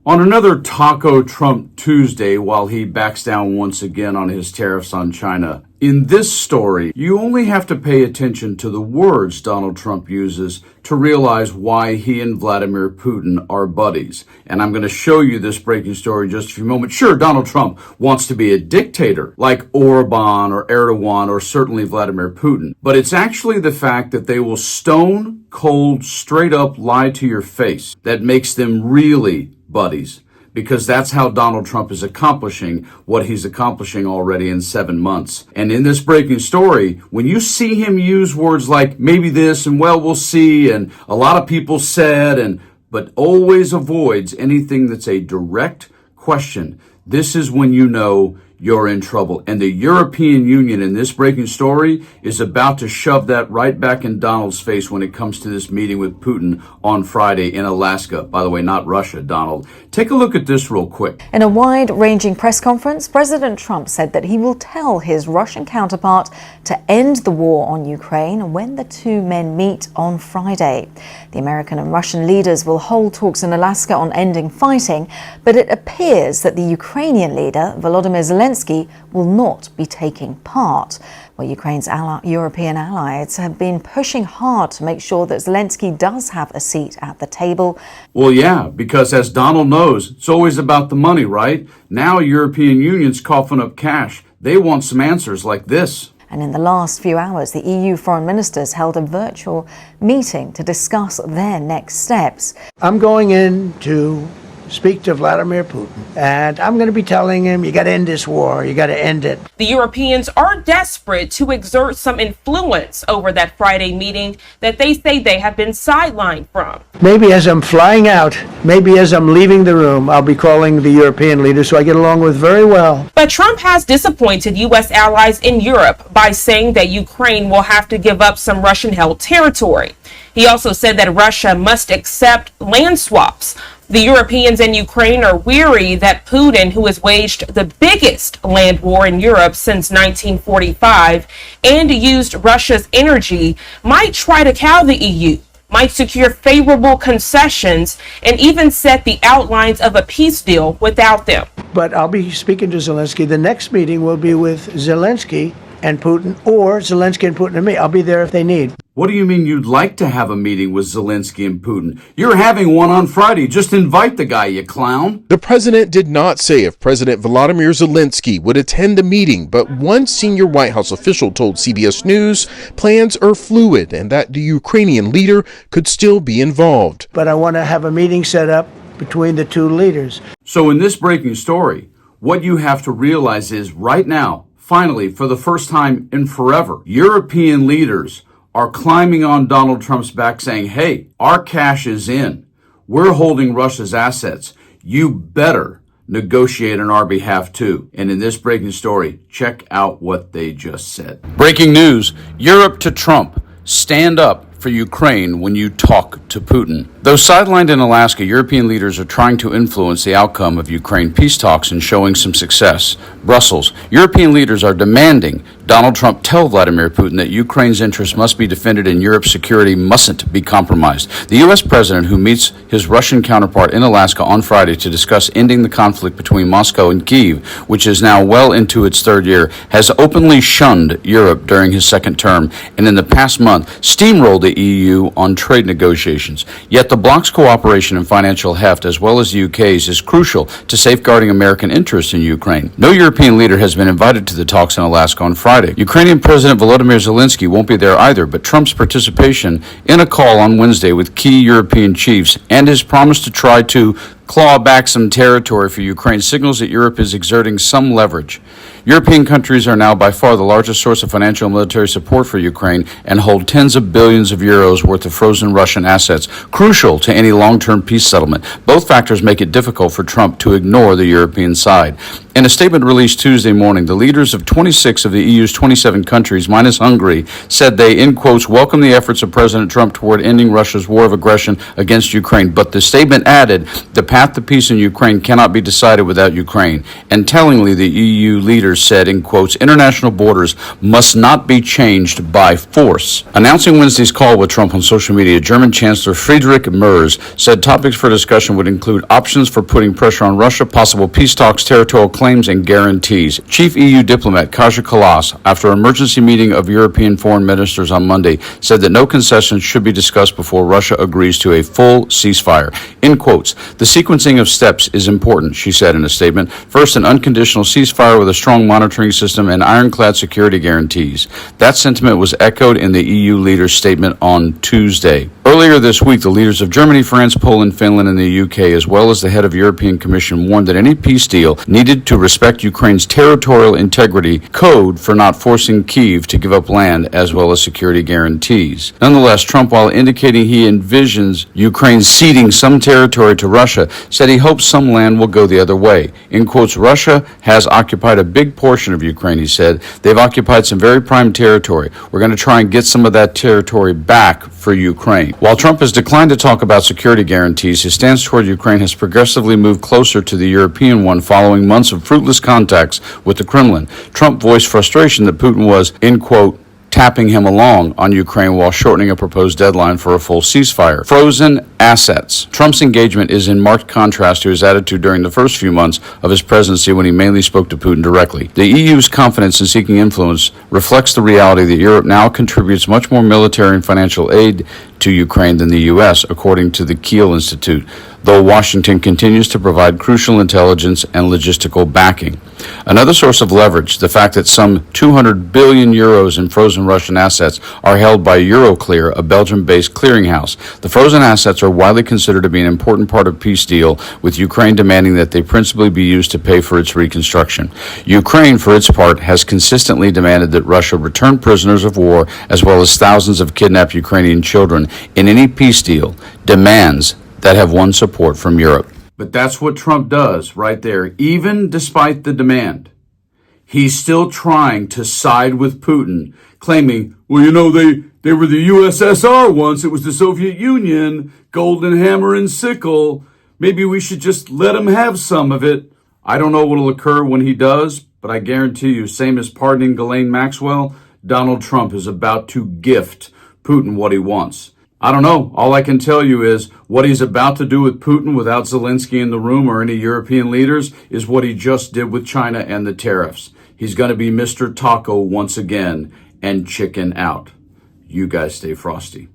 On another Taco Trump Tuesday, while he backs down once again on his tariffs on China, in this story, you only have to pay attention to the words Donald Trump uses to realize why he and Vladimir Putin are buddies. And I'm going to show you this breaking story in just a few moments. Sure, Donald Trump wants to be a dictator like Orban or Erdogan or certainly Vladimir Putin. But it's actually the fact that they will stone cold, straight up lie to your face that makes them really buddies, because that's how Donald Trump is accomplishing what he's accomplishing already in 7 months. And in this breaking story, when you see him use words like maybe this and well, we'll see, and a lot of people said, but always avoids anything that's a direct question, this is when you know you're in trouble. And the European Union in this breaking story is about to shove that right back in Donald's face when it comes to this meeting with Putin on Friday in Alaska. By the way, not Russia, Donald. Take a look at this real quick. In a wide-ranging press conference, President Trump said that he will tell his Russian counterpart to end the war on Ukraine when the two men meet on Friday. The American and Russian leaders will hold talks in Alaska on ending fighting, but it appears that the Ukrainian leader, Volodymyr Zelensky, will not be taking part. Well, Ukraine's European allies have been pushing hard to make sure that Zelensky does have a seat at the table. Well, yeah, because as Donald knows, it's always about the money, right? Now European Union's coughing up cash. They want some answers like this. And in the last few hours, the EU foreign ministers held a virtual meeting to discuss their next steps. I'm going in to speak to Vladimir Putin, and I'm going to be telling him, you got to end this war, you got to end it. The Europeans are desperate to exert some influence over that Friday meeting that they say they have been sidelined from. Maybe as I'm flying out, maybe as I'm leaving the room, I'll be calling the European leaders who I get along with very well. But Trump has disappointed U.S. allies in Europe by saying that Ukraine will have to give up some Russian-held territory. He also said that Russia must accept land swaps. The Europeans and Ukraine are weary that Putin, who has waged the biggest land war in Europe since 1945 and used Russia's energy, might try to cow the EU, might secure favorable concessions, and even set the outlines of a peace deal without them. But I'll be speaking to Zelensky. The next meeting will be with Zelensky and Putin, or Zelensky and Putin and me. I'll be there if they need. What do you mean you'd like to have a meeting with Zelensky and Putin? You're having one on Friday. Just invite the guy, you clown. The president did not say if President Volodymyr Zelensky would attend the meeting, but one senior White House official told CBS News plans are fluid and that the Ukrainian leader could still be involved. But I want to have a meeting set up between the two leaders. So in this breaking story, what you have to realize is right now, finally, for the first time in forever, European leaders are climbing on Donald Trump's back saying, hey, our cash is in. We're holding Russia's assets. You better negotiate on our behalf too. And in this breaking story, check out what they just said. Breaking news, Europe to Trump. Stand up for Ukraine when you talk to Putin. Though sidelined in Alaska, European leaders are trying to influence the outcome of Ukraine peace talks and showing some success. Brussels, European leaders are demanding Donald Trump tell Vladimir Putin that Ukraine's interests must be defended and Europe's security mustn't be compromised. The U.S. president, who meets his Russian counterpart in Alaska on Friday to discuss ending the conflict between Moscow and Kyiv, which is now well into its third year, has openly shunned Europe during his second term and in the past month steamrolled the EU on trade negotiations. Yet the bloc's cooperation and financial heft, as well as the UK's, is crucial to safeguarding American interests in Ukraine. No European leader has been invited to the talks in Alaska on Friday. Ukrainian President Volodymyr Zelensky won't be there either, but Trump's participation in a call on Wednesday with key European chiefs and his promise to try to claw back some territory for Ukraine signals that Europe is exerting some leverage. European countries are now by far the largest source of financial and military support for Ukraine and hold tens of billions of euros worth of frozen Russian assets, crucial to any long-term peace settlement. Both factors make it difficult for Trump to ignore the European side. In a statement released Tuesday morning, the leaders of 26 of the EU's 27 countries, minus Hungary, said they, in quotes, welcome the efforts of President Trump toward ending Russia's war of aggression against Ukraine. But the statement added, the path to peace in Ukraine cannot be decided without Ukraine. And tellingly, the EU leaders said, in quotes, international borders must not be changed by force. Announcing Wednesday's call with Trump on social media, German Chancellor Friedrich Merz said topics for discussion would include options for putting pressure on Russia, possible peace talks, territorial claims, and guarantees. Chief EU diplomat Kaja Kallas, after an emergency meeting of European foreign ministers on Monday, said that no concessions should be discussed before Russia agrees to a full ceasefire. In quotes, the sequencing of steps is important, she said in a statement. First, an unconditional ceasefire with a strong monitoring system and ironclad security guarantees. That sentiment was echoed in the EU leaders' statement on Tuesday. Earlier this week, the leaders of Germany, France, Poland, Finland, and the UK, as well as the head of the European Commission, warned that any peace deal needed to respect Ukraine's territorial integrity code for not forcing Kyiv to give up land, as well as security guarantees. Nonetheless, Trump, while indicating he envisions Ukraine ceding some territory to Russia, said he hopes some land will go the other way. In quotes, Russia has occupied a big portion of Ukraine, he said. They've occupied some very prime territory. We're going to try and get some of that territory back for Ukraine. While Trump has declined to talk about security guarantees, his stance toward Ukraine has progressively moved closer to the European one following months of fruitless contacts with the Kremlin. Trump voiced frustration that Putin was, in quote, tapping him along on Ukraine while shortening a proposed deadline for a full ceasefire. Frozen assets. Trump's engagement is in marked contrast to his attitude during the first few months of his presidency when he mainly spoke to Putin directly. The EU's confidence in seeking influence reflects the reality that Europe now contributes much more military and financial aid to Ukraine than the U.S., according to the Kiel Institute, though Washington continues to provide crucial intelligence and logistical backing. Another source of leverage, the fact that some 200 billion euros in frozen Russian assets are held by Euroclear, a Belgium-based clearinghouse. The frozen assets are widely considered to be an important part of peace deal, with Ukraine demanding that they principally be used to pay for its reconstruction. Ukraine, for its part, has consistently demanded that Russia return prisoners of war, as well as thousands of kidnapped Ukrainian children, in any peace deal, demands that have won support from Europe. But that's what Trump does right there. Even despite the demand, he's still trying to side with Putin, claiming, well, you know, they were the USSR once. It was the Soviet Union, golden hammer and sickle. Maybe we should just let him have some of it. I don't know what will occur when he does, but I guarantee you, same as pardoning Ghislaine Maxwell, Donald Trump is about to gift Putin what he wants. I don't know. All I can tell you is what he's about to do with Putin without Zelensky in the room or any European leaders is what he just did with China and the tariffs. He's going to be Mr. Taco once again and chicken out. You guys stay frosty.